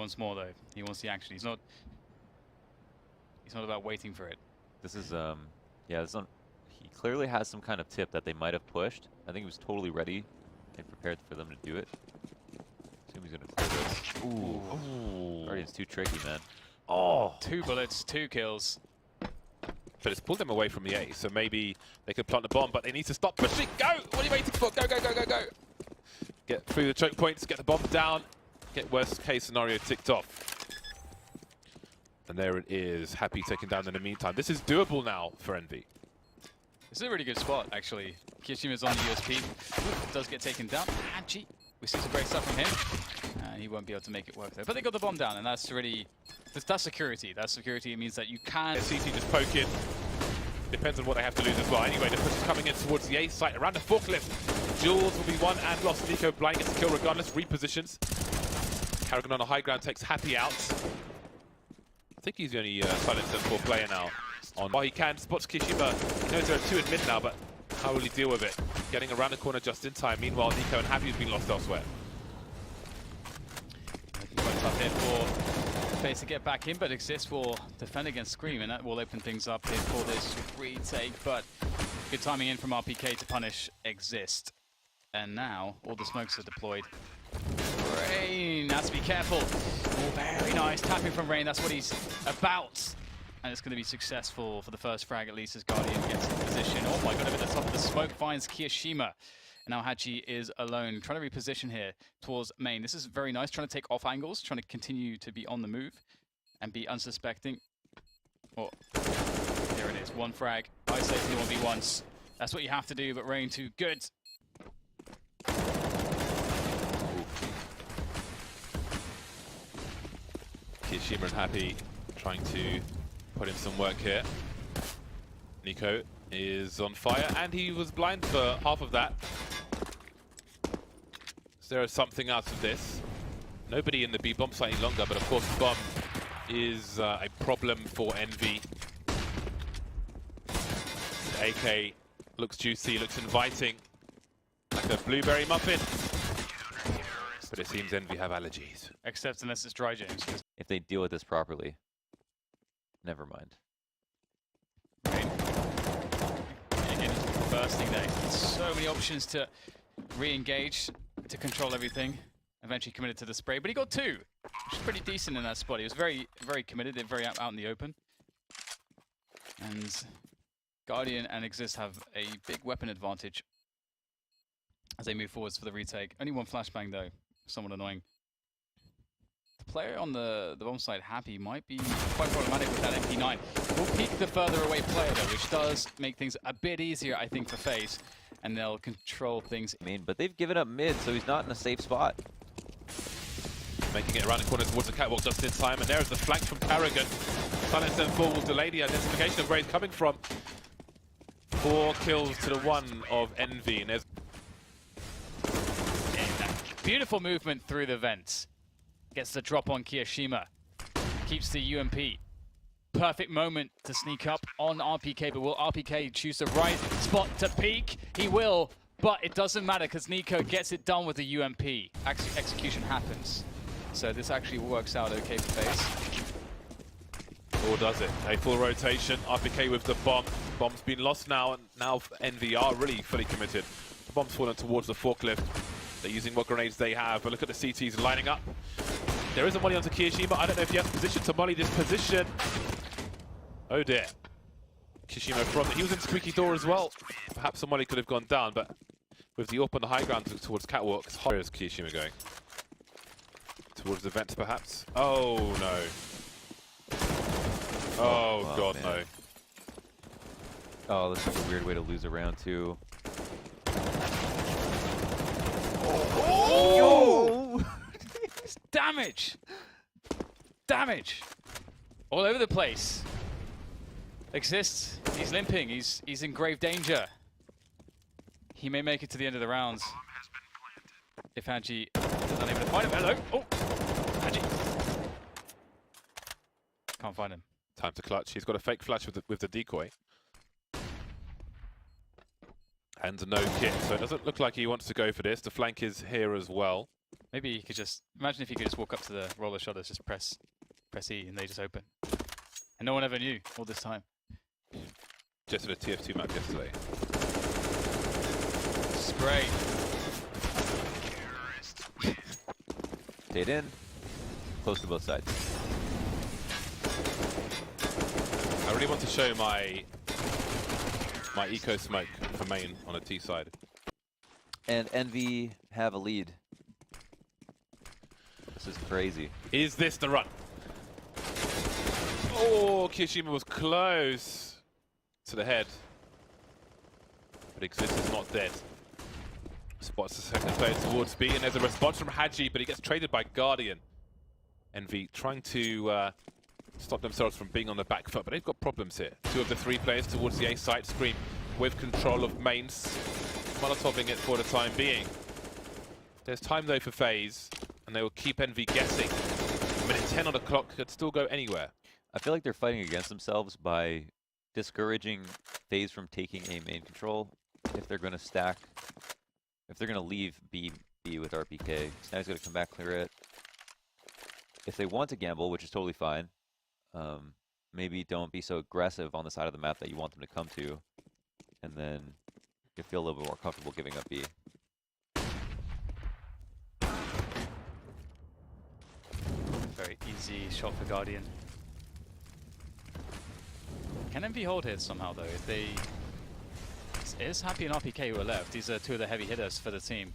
wants more though. He wants the action. He's not about waiting for it. This is yeah, this one, he clearly has some kind of tip that they might have pushed. I think he was totally ready and prepared for them to do it. Assume he's gonna clear this. Ooh. Guardian's too tricky, man. Oh! 2 bullets, 2 kills. But it's pulled them away from the A, so maybe they could plant the bomb, but they need to stop pushing. Go! What are you waiting for? Go, go, go, go, go! Get through the choke points, get the bomb down, get worst case scenario ticked off. And there it is, Happy taken down in the meantime. This is doable now for Envy. This is a really good spot, actually. Kiyoshima's on the USP. Ooh, does get taken down. Hachi, we see some great stuff from him. He won't be able to make it work there. But they got the bomb down, and that's really... That's security. That's security. It means that you can... CT just poking. Depends on what they have to lose as well. Anyway, the push is coming in towards the A site, around the forklift. Jules will be won and lost. NiKo blind gets a kill regardless. Repositions. Karrigan on the high ground takes Happy out. I think he's the only silent +4 player now. Oh, he can. Spots Kishima. He knows there are 2 in mid now, but how will he deal with it? Getting around the corner just in time. Meanwhile, NiKo and Happy has been lost elsewhere. Quite tough hit for FaZe to get back in, but Xizt will defend against Scream, and that will open things up here for this retake. But good timing in from RPK to punish Xizt. And now all the smokes are deployed. Rain has to be careful. Oh, very nice tapping from Rain. That's what he's about. And it's going to be successful for the first frag, at least, as Guardian gets in position. Oh my god, over the top of the smoke finds Kiyashima. And now Hachi is alone, trying to reposition here towards main. This is very nice, trying to take off angles, trying to continue to be on the move and be unsuspecting. Oh, there it is, 1 frag. Isolating the 1v1s. That's what you have to do, but Rain too good. Kiyashima and Happy trying to put in some work here. NiKo is on fire, and he was blind for half of that. So there is something out of this. Nobody in the B bomb site any longer, but of course the bomb is a problem for Envy. The AK looks juicy, looks inviting, like a blueberry muffin. But it seems Envy have allergies. Except unless it's dry, James. If they deal with this properly, never mind. Rain. Again, bursting there. So many options to re-engage, to control everything. Eventually committed to the spray, but he got 2, which is pretty decent in that spot. He was very, very committed. They're very out in the open. And Guardian and Xizt have a big weapon advantage as they move forwards for the retake. Only 1 flashbang though, somewhat annoying. The player on the bomb side, Happy, might be quite problematic with that MP9. We'll peek the further away player though, which does make things a bit easier, I think, for FaZe. And they'll control things. I mean, but they've given up mid, so he's not in a safe spot. Making it around the corner towards the catwalk just in time, and there's the flank from Karrigan. Silence then 4 will delay the identification of where he's coming from. 4 kills to the 1 of Envy, and there's... Yeah, that beautiful movement through the vents. Gets the drop on Kiyashima. Keeps the UMP. Perfect moment to sneak up on RPK, but will RPK choose the right spot to peek? He will, but it doesn't matter because NiKo gets it done with the UMP. Execution happens. So this actually works out okay for FaZe. Or does it? A full rotation, RPK with the bomb. Bomb's been lost now, and now Envy are really fully committed. The bomb's fallen towards the forklift. They're using what grenades they have, but look at the CTs lining up. There is a molly onto Kiyashima. I don't know if he has position to molly this position. Oh dear. Kiyashima from he was in squeaky door as well. Perhaps somebody could have gone down, but with the AWP on the high ground towards catwalk, where is Kiyashima going? Towards the vents perhaps? Oh no. Oh god, man. no. Oh, this is a weird way to lose a round too. Oh! Damage! Damage! All over the place. Xizt, he's limping, he's in grave danger. He may make it to the end of the rounds. If Haji is unable to find him. Hello! Oh! Haji! Can't find him. Time to clutch. He's got a fake flash with the decoy. And no kit, so it doesn't look like he wants to go for this. The flank is here as well. Maybe you could just imagine if you could just walk up to the roller shutters, just press E, and they just open. And no one ever knew all this time. Just at a TF2 map yesterday. Spray. Stayed in. Close to both sides. I really want to show my eco smoke for main on a T side. And Envy have a lead. This is crazy. Is this the run? Oh, Kishima was close to the head. But Xizt is not dead. Spots the second player towards B, and there's a response from Haji, but he gets traded by Guardian. Envy trying to stop themselves from being on the back foot, but they've got problems here. 2 of the 3 players towards the A site. Scream with control of mains. Molotoving it for the time being. There's time though for FaZe, and they will keep Envy guessing. Minute 10 on the clock could still go anywhere. I feel like they're fighting against themselves by discouraging FaZe from taking A main control if they're going to stack. If they're going to leave B with RPK, Snag's going to come back, clear it. If they want to gamble, which is totally fine, maybe don't be so aggressive on the side of the map that you want them to come to, and then you feel a little bit more comfortable giving up B. Very easy shot for Guardian. Can Envy hold here somehow though? If they... It is Happy and RPK who are left. These are 2 of the heavy hitters for the team.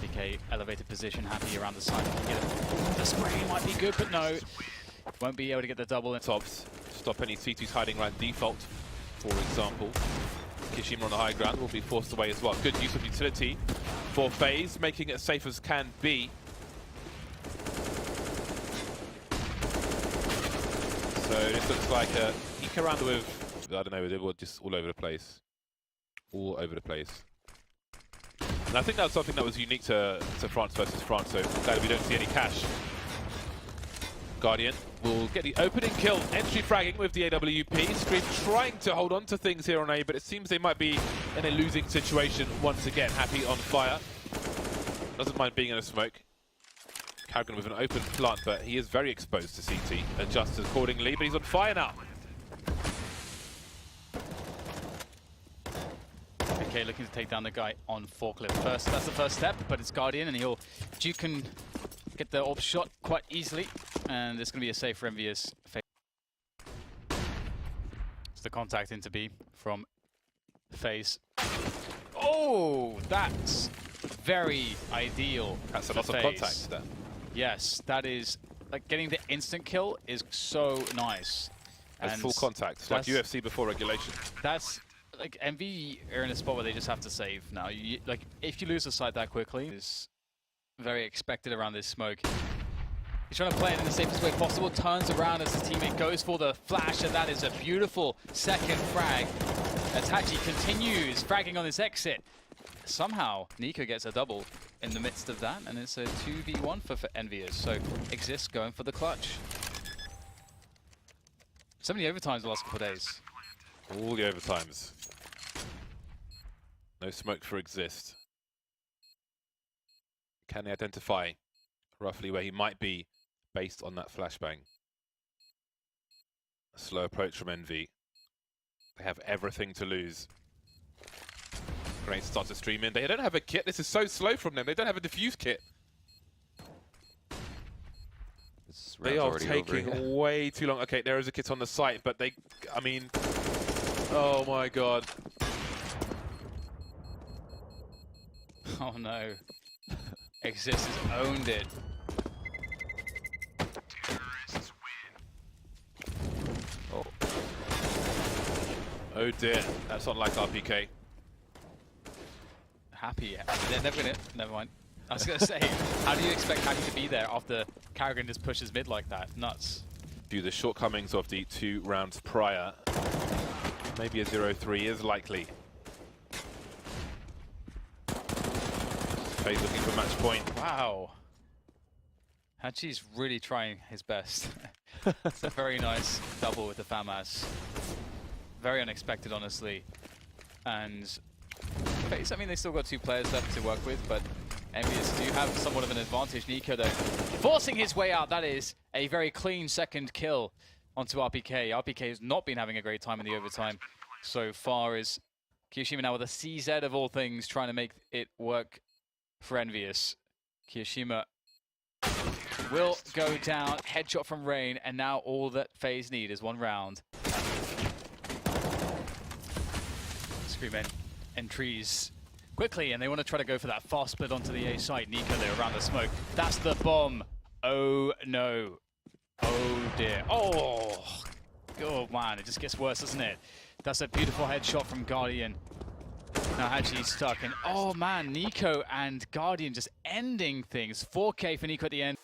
RPK elevated position, Happy around the side. The spray might be good, but no. Won't be able to get the double in. Tops stop any C2s hiding around default, for example. Kishima on the high ground will be forced away as well. Good use of utility for FaZe, making it as safe as can be. So this looks like a eke around with, I don't know, they were just all over the place. All over the place. And I think that was something that was unique to France versus France, so I'm glad we don't see any cash. Guardian will get the opening kill, entry fragging with the AWP. Scream trying to hold on to things here on A, but it seems they might be in a losing situation once again. Happy on fire. Doesn't mind being in a smoke. Carrigan with an open plant, but he is very exposed to CT. Adjusts accordingly, but he's on fire now. Okay, looking to take down the guy on forklift first. That's the first step, but it's Guardian, and Duke can get the orb shot quite easily, and it's going to be a save for EnVyUs. It's the contact into B from FaZe. Oh, that's very ideal. That's a for lot of FaZe. contact there. Yes, that is, like, getting the instant kill is so nice. That's full contact, like UFC before regulation. That's, like, Envy are in a spot where they just have to save now. Like, if you lose the side that quickly, it's very expected around this smoke. He's trying to play it in the safest way possible, turns around as his teammate goes for the flash, and that is a beautiful second frag. As Haji continues fragging on this exit. Somehow, NiKo gets a double in the midst of that, and it's a 2v1 for EnVyUs. So, Xizt going for the clutch. So many overtimes the last couple of days. All the overtimes. No smoke for Xizt. Can they identify roughly where he might be based on that flashbang? A slow approach from Envy. They have everything to lose. Grenade starts to stream in. They don't have a kit. This is so slow from them. They don't have a defuse kit. They are taking way too long. Okay, there is a kit on the site, but they, I mean, oh my god. Oh no. Xizt has owned it. Oh. Oh dear, that's not like RPK. Happy. They're never gonna. Never mind. I was gonna say, how do you expect Happy to be there after Carrigan just pushes mid like that? Nuts. Due to the shortcomings of the 2 rounds prior, maybe a 0-3 is likely. FaZe looking for match point. Wow. Hachi's really trying his best. It's a very nice double with the FAMAS. Very unexpected, honestly. And FaZe, I mean, they still got 2 players left to work with, but EnVyUs do have somewhat of an advantage. NiKo, though, forcing his way out. That is a very clean second kill onto RPK. RPK has not been having a great time in the overtime so far. Is Kiyoshima now with a CZ of all things, trying to make it work for EnVyUs. Kiyoshima will go down. Headshot from Rain, and now all that FaZe need is one round. Scream entries quickly, and they want to try to go for that fast split onto the A site. NiKo there around the smoke. That's the bomb. Oh no. Oh dear. Oh man, it just gets worse, doesn't it? That's a beautiful headshot from Guardian. Now Haji's stuck, and oh man, NiKo and Guardian just ending things. 4K for NiKo at the end.